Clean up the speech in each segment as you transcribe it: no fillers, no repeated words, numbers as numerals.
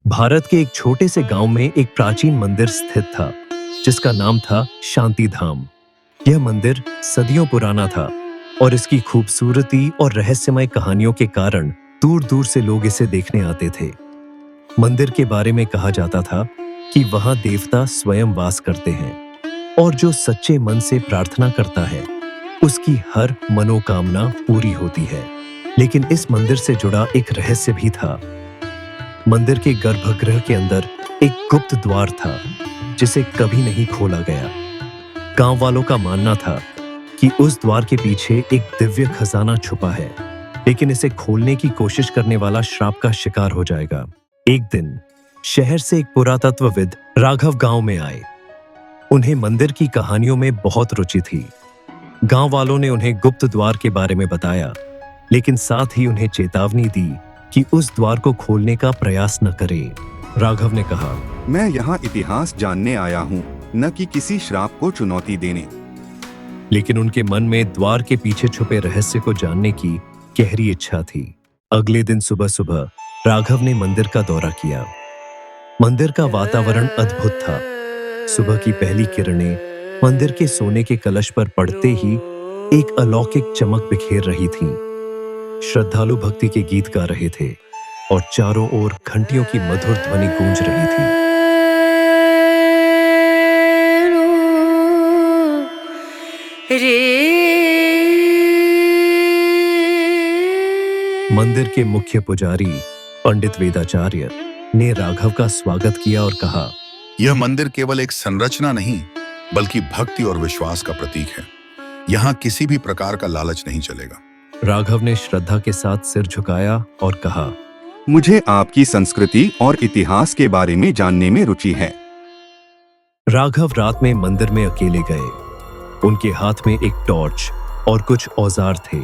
भारत के एक छोटे से गांव में एक प्राचीन मंदिर स्थित था जिसका नाम था शांति धाम। यह मंदिर सदियों पुराना था और इसकी खूबसूरती और रहस्यमय कहानियों के कारण दूर दूर से लोग इसे देखने आते थे। मंदिर के बारे में कहा जाता था कि वहां देवता स्वयं वास करते हैं और जो सच्चे मन से प्रार्थना करता है उसकी हर मनोकामना पूरी होती है। लेकिन इस मंदिर से जुड़ा एक रहस्य भी था। मंदिर के गर्भगृह के अंदर एक गुप्त द्वार था जिसे कभी नहीं खोला गया। गांव वालों का मानना था कि उस द्वार के पीछे एक दिव्य खजाना छुपा है, लेकिन इसे खोलने की कोशिश करने वाला श्राप का शिकार हो जाएगा। एक दिन शहर से एक पुरातत्वविद राघव गांव में आए। उन्हें मंदिर की कहानियों में बहुत रुचि थी। गांव वालों ने उन्हें गुप्त द्वार के बारे में बताया, लेकिन साथ ही उन्हें चेतावनी दी कि उस द्वार को खोलने का प्रयास न करें। राघव ने कहा, मैं यहाँ इतिहास जानने आया हूँ, न कि किसी श्राप को चुनौती देने। लेकिन उनके मन में द्वार के पीछे छुपे रहस्य को जानने की गहरी इच्छा थी। अगले दिन सुबह सुबह राघव ने मंदिर का दौरा किया। मंदिर का वातावरण अद्भुत था। सुबह की पहली किरणें मंदिर के सोने के कलश पर पड़ते ही एक अलौकिक चमक बिखेर रही थीं। श्रद्धालु भक्ति के गीत गा रहे थे और चारों ओर घंटियों की मधुर ध्वनि गूंज रही थी। मंदिर के मुख्य पुजारी पंडित वेदाचार्य ने राघव का स्वागत किया और कहा, यह मंदिर केवल एक संरचना नहीं बल्कि भक्ति और विश्वास का प्रतीक है। यहाँ किसी भी प्रकार का लालच नहीं चलेगा। राघव ने श्रद्धा के साथ सिर झुकाया और कहा, मुझे आपकी संस्कृति और इतिहास के बारे में जानने में रुचि है। राघव रात में मंदिर में अकेले गए। उनके हाथ में एक टॉर्च और कुछ औजार थे।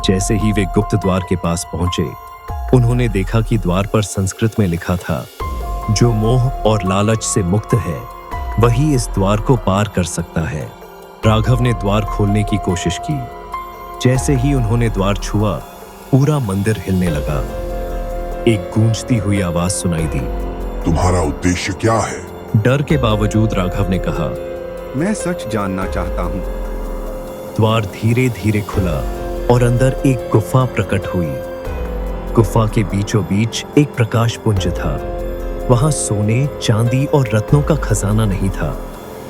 जैसे ही वे गुप्त द्वार के पास पहुंचे, उन्होंने देखा कि द्वार पर संस्कृत में लिखा था, जो मोह और लालच से मुक्त है वही इस द्वार को पार कर सकता है। राघव ने द्वार खोलने की कोशिश की। जैसे ही उन्होंने द्वार छुआ, पूरा मंदिर हिलने लगा। एक गूंजती हुई आवाज सुनाई दी, तुम्हारा उद्देश्य क्या है? डर के बावजूद राघव ने कहा, मैं सच जानना चाहता हूँ। द्वार धीरे धीरे खुला और अंदर एक गुफा प्रकट हुई। गुफा के बीचों बीच एक प्रकाश पुंज था। वहां सोने, चांदी और रत्नों का खजाना नहीं था,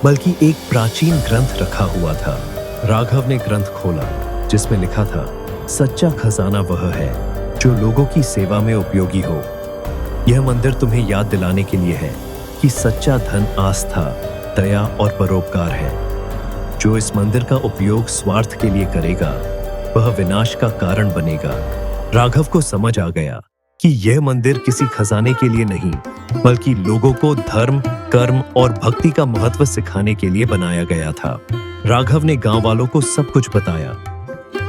बल्कि एक प्राचीन ग्रंथ रखा हुआ था। राघव ने ग्रंथ खोला, जिसमें लिखा था, सच्चा खजाना वह है जो लोगों की सेवा में उपयोगी हो। यह मंदिर तुम्हें याद दिलाने के लिए है कि सच्चा धन आस्था, दया और परोपकार है। जो इस मंदिर का उपयोग स्वार्थ के लिए करेगा वह विनाश का कारण बनेगा। राघव को समझ आ गया कि यह मंदिर किसी खजाने के लिए नहीं, बल्कि लोगों को धर्म, कर्म और भक्ति का महत्व सिखाने के लिए बनाया गया था। राघव ने गांव वालों को सब कुछ बताया।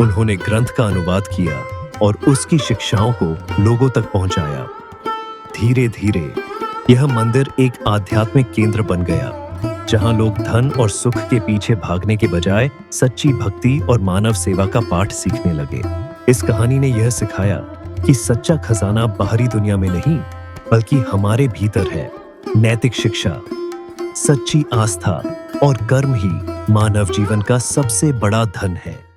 उन्होंने ग्रंथ का अनुवाद किया और उसकी शिक्षाओं को लोगों तक पहुंचाया। धीरे धीरे यह मंदिर एक आध्यात्मिक केंद्र बन गया, जहां लोग धन और सुख के पीछे भागने के बजाय सच्ची भक्ति और मानव सेवा का पाठ सीखने लगे। इस कहानी ने यह सिखाया कि सच्चा खजाना बाहरी दुनिया में नहीं, बल्कि हमारे भीतर है। नैतिक शिक्षा, सच्ची आस्था और कर्म ही मानव जीवन का सबसे बड़ा धन है।